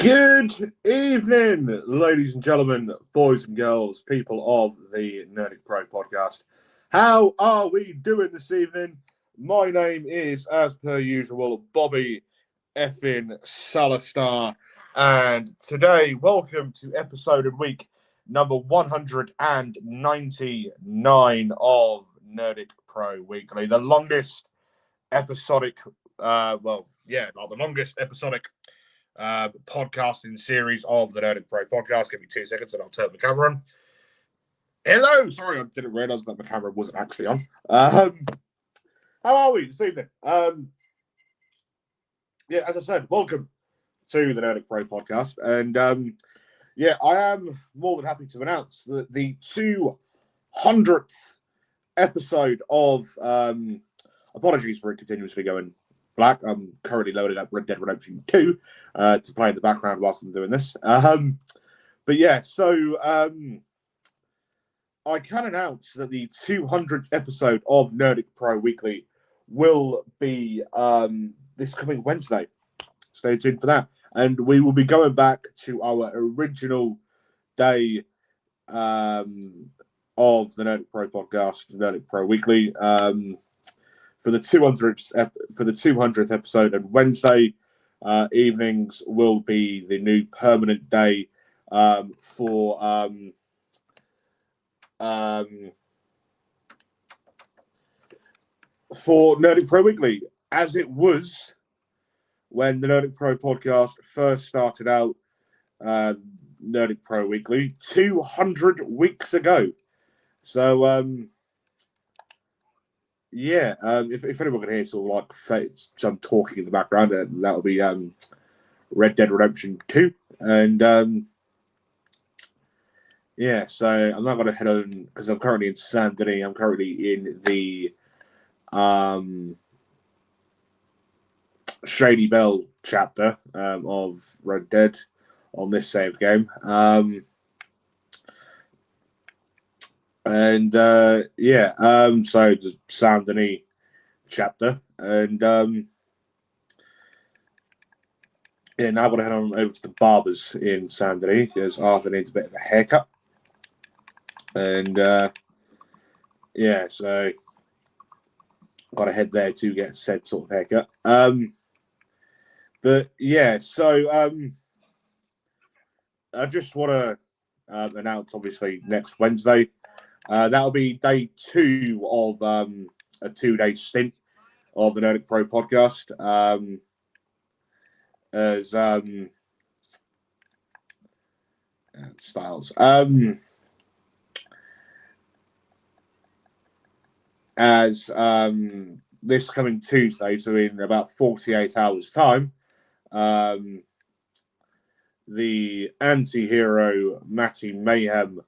Good evening, ladies and gentlemen, boys and girls, people of the Nerdic Pro podcast. How are we doing this evening? My name is, as per usual, Bobby effing SALASTAR, and today, welcome to episode and week number 199 of Nerdic Pro Weekly, the longest episodic, the longest episodic podcasting series of the Nerdic Pro podcast. Give me 2 seconds and I'll turn the camera on. Hello! Sorry, I didn't realise that the camera wasn't actually on. How are we this evening? As I said, welcome to the Nerdic Pro podcast. And I am more than happy to announce that the 200th episode of apologies for it continuously going black. I'm currently loading up Red Dead Redemption 2 to play in the background whilst I'm doing this. I can announce that the 200th episode of Nerdic Pro Weekly will be this coming Wednesday. Stay tuned for that. And we will be going back to our original day of the Nerdic Pro podcast, Nerdic Pro Weekly. For the 200th episode, and Wednesday evenings will be the new permanent day for Nerdic Pro Weekly, as it was when the Nerdic Pro podcast first started out. Nerdic Pro Weekly 200 weeks ago. So if anyone can hear sort of like some talking in the background, that'll be Red Dead Redemption 2. And so I'm not going to head on because I'm currently in Saint Denis. I'm currently in the Shady Bell chapter of Red Dead on this save game. So the Saint Denis chapter, and now I'm going to head on over to the barbers in Saint Denis because Arthur needs a bit of a haircut, and so got to head there to get said sort of haircut. I just want to announce, obviously, next Wednesday. That'll be day 2 of a 2-day stint of the Nerdic Pro podcast. This coming Tuesday, so in about 48 hours' time, the anti-hero Matty Mayhem,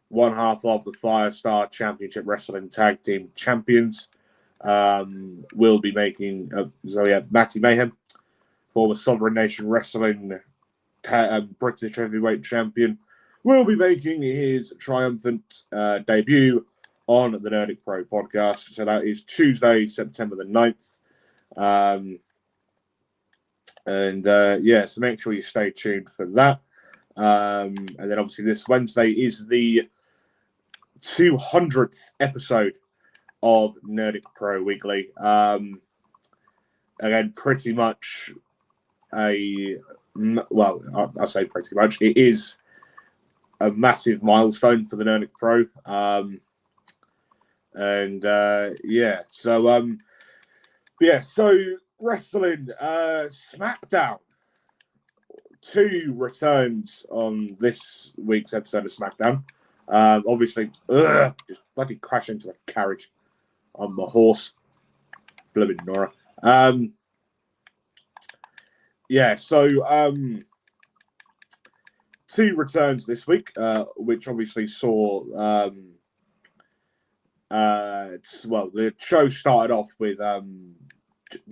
one half of the Firestar Championship Wrestling Tag Team Champions, will be making... Matty Mayhem, former Sovereign Nation Wrestling British Heavyweight Champion, will be making his triumphant debut on the Nerdic Pro podcast. So that is Tuesday, September the 9th. So make sure you stay tuned for that. And then obviously this Wednesday is the 200th episode of Nerdic Pro Weekly. Again, pretty much I say pretty much, it is a massive milestone for the Nerdic Pro. So wrestling, Smackdown. 2 returns on this week's episode of Smackdown. Obviously, just bloody crash into a carriage on my horse. Blooming Nora. 2 returns this week, which obviously saw the show started off with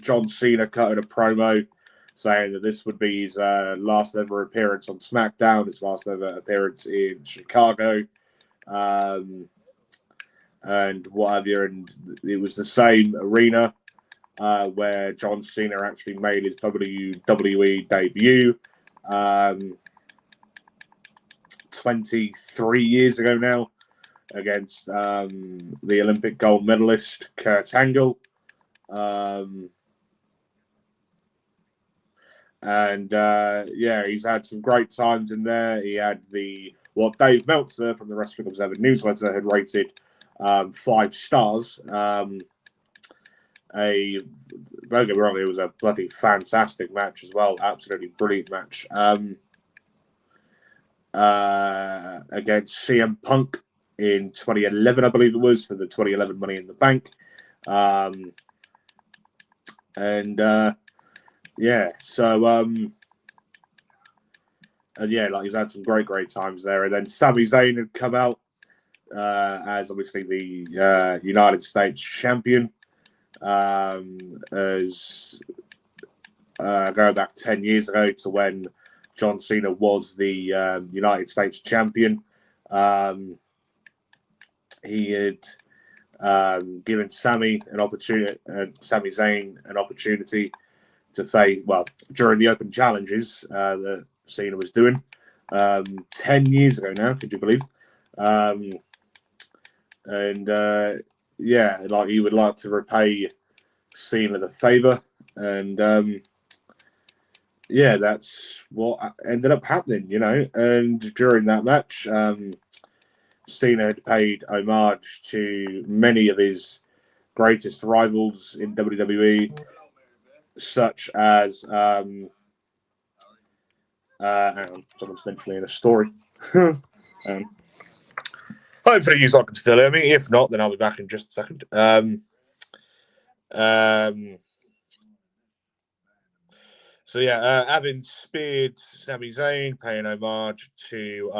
John Cena cutting a promo saying that this would be his last ever appearance on SmackDown, his last ever appearance in Chicago, and what have you. And it was the same arena where John Cena actually made his WWE debut 23 years ago now, against the Olympic gold medalist Kurt Angle. He's had some great times in there. He had what Dave Meltzer from the Wrestling Observer newsletter had rated 5 stars. Don't get me wrong, it was a bloody fantastic match as well. Absolutely brilliant match. Against CM Punk in 2011, I believe it was, for the 2011 Money in the Bank. He's had some great times there. And then Sami Zayn had come out as obviously the United States champion. As going back 10 years ago to when John Cena was the United States champion. He had given Sami Zayn an opportunity to face, during the open challenges that Cena was doing 10 years ago now, could you believe? He would like to repay Cena the favor, and that's what ended up happening, and during that match, Cena had paid homage to many of his greatest rivals in WWE, such as hang on, someone's mentioning a story. Hopefully you can still hear me. If not, then I'll be back in just a second. Having speared Sami Zayn, paying homage to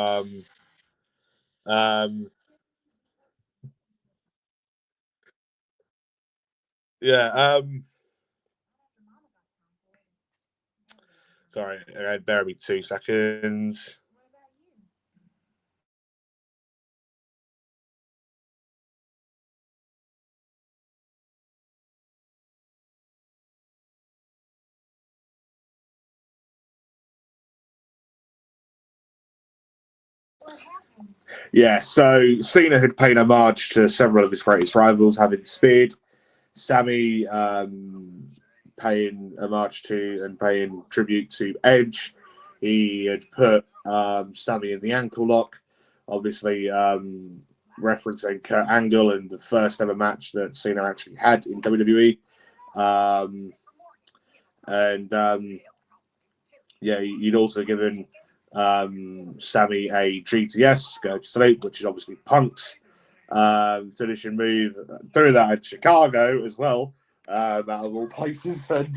sorry, bear me 2 seconds. Yeah, so Cena had paid homage to several of his greatest rivals, having speared Sami, paying homage to and paying tribute to Edge. He had put Sami in the ankle lock, obviously referencing Kurt Angle and the first ever match that Cena actually had in WWE. He'd also given Sami a GTS, go to sleep, which is obviously Punk's finishing move. Through that in Chicago as well, out of all places. And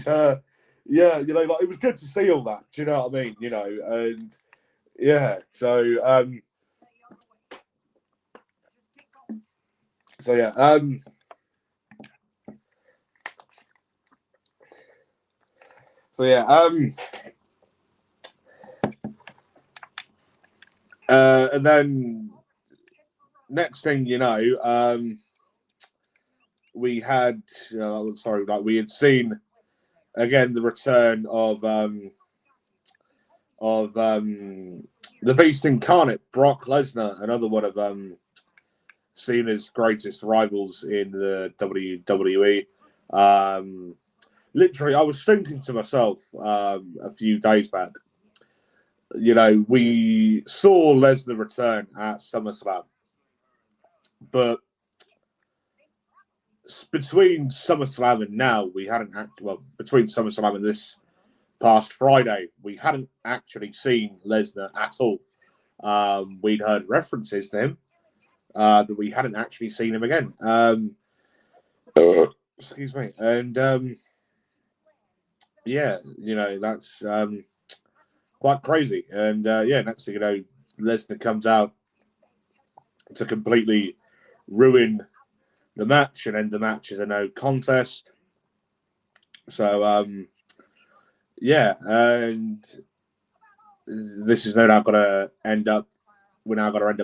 it was good to see all that. Do you know what I mean? And then next thing you know, we had we had seen again the return of the Beast Incarnate, Brock Lesnar, another one of Cena's greatest rivals in the WWE. Literally, I was thinking to myself a few days back, we saw Lesnar return at SummerSlam, but between SummerSlam and now, we hadn't between SummerSlam and this past Friday, we hadn't actually seen Lesnar at all. We'd heard references to him, but we hadn't actually seen him again. Excuse me. And that's quite crazy. And next thing you know, Lesnar comes out to completely ruin the match and end the match as a no contest. So and this is no doubt we're now going to end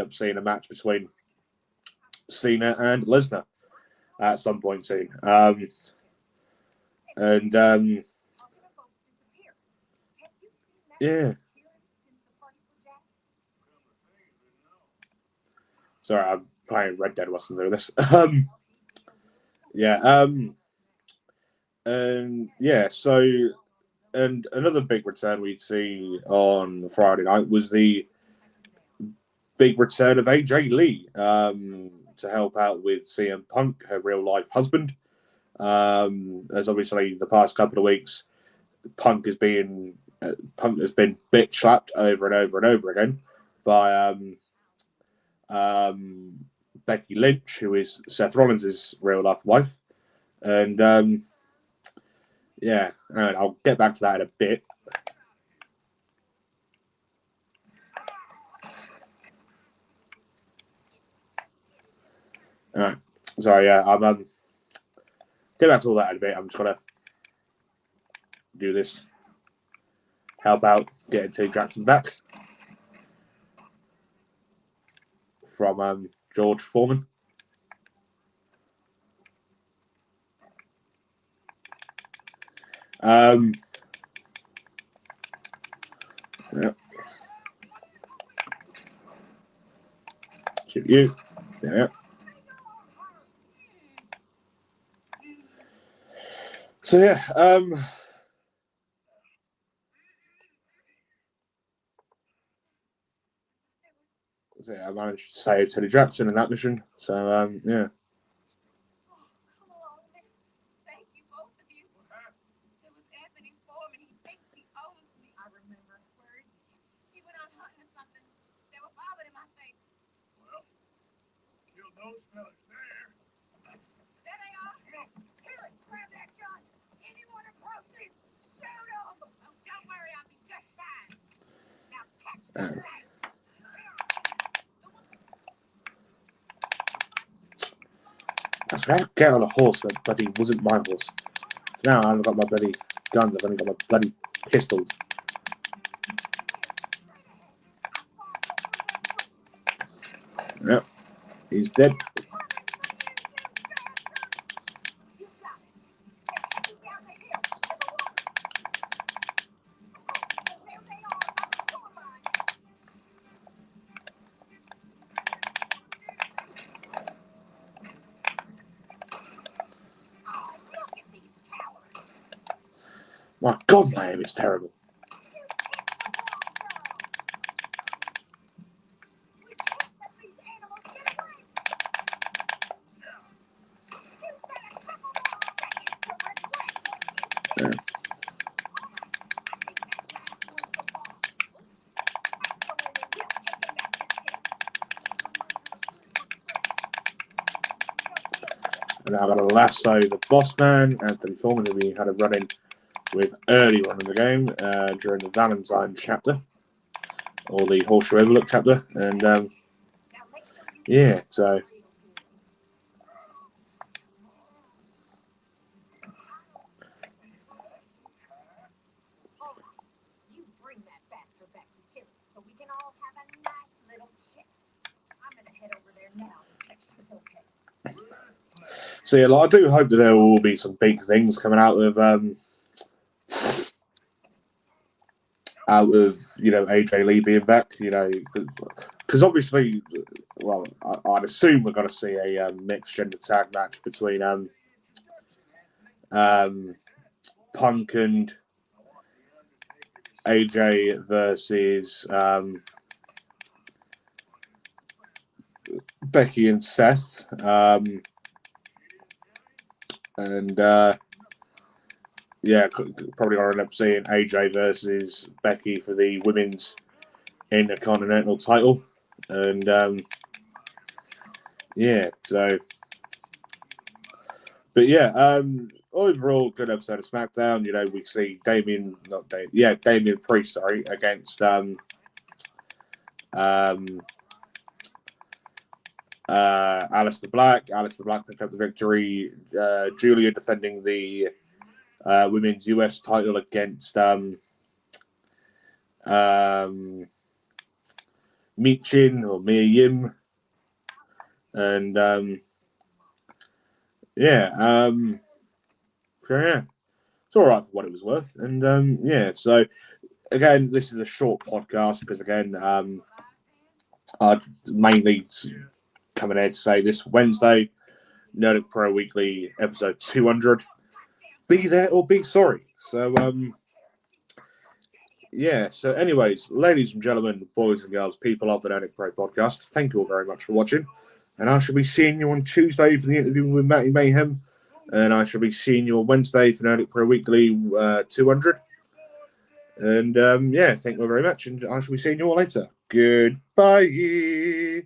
up seeing a match between Cena and Lesnar at some point soon. Yeah. Sorry, I'm playing Red Dead whilst I'm doing this. Yeah. And yeah, so and another big return we'd see on Friday night was the big return of AJ Lee to help out with CM Punk, her real life husband. As obviously the past couple of weeks, Punk has been bitch slapped over and over and over again by Becky Lynch, who is Seth Rollins' real life wife, and yeah, and I'll get back to that in a bit. All right, sorry, yeah, I'm get back to all that in a bit. I'm just gonna do this, help out getting T Jackson back from George Foreman. Yeah. Shoot you. Yeah. So yeah, so yeah, I managed to save Teddy Jackson in that mission. So yeah. Those fellas there. There they are. Terry, grab that gun. Anyone approaches, shoot them. Oh, don't worry, I'll be just fine. Now catch the thing. That's right. Get on a horse that bloody wasn't my horse. Now I haven't got my bloody guns. I've only got my bloody pistols. Yep, he's dead. My God, my aim is terrible. Yeah. And now I'm going to lasso the boss man, Anthony Foreman, who we had a run-in with earlier on in the game during the Valentine chapter, or the Horseshoe Overlook chapter. And yeah, so... So yeah, like, I do hope that there will be some big things coming out of AJ Lee being back. Because obviously, well, I'd assume we're going to see a mixed gender tag match between Punk and AJ versus Becky and Seth. And yeah, probably going to end up seeing AJ versus Becky for the women's Intercontinental title. And yeah, so. But yeah, overall, good episode of SmackDown. We see Damien Priest, against Aleister Black. Aleister Black picked up the victory. Julia defending the women's US title against Michin or Mia Yim. And so yeah, it's all right for what it was worth. And yeah, so again, this is a short podcast because, again, I mainly coming here to say this Wednesday, Nerdic Pro Weekly, episode 200. Be there or be sorry. So, yeah. So, anyways, ladies and gentlemen, boys and girls, people of the Nerdic Pro podcast, thank you all very much for watching. And I shall be seeing you on Tuesday for the interview with Matty Mayhem. And I shall be seeing you on Wednesday for Nerdic Pro Weekly 200. And, yeah, thank you all very much. And I shall be seeing you all later. Goodbye.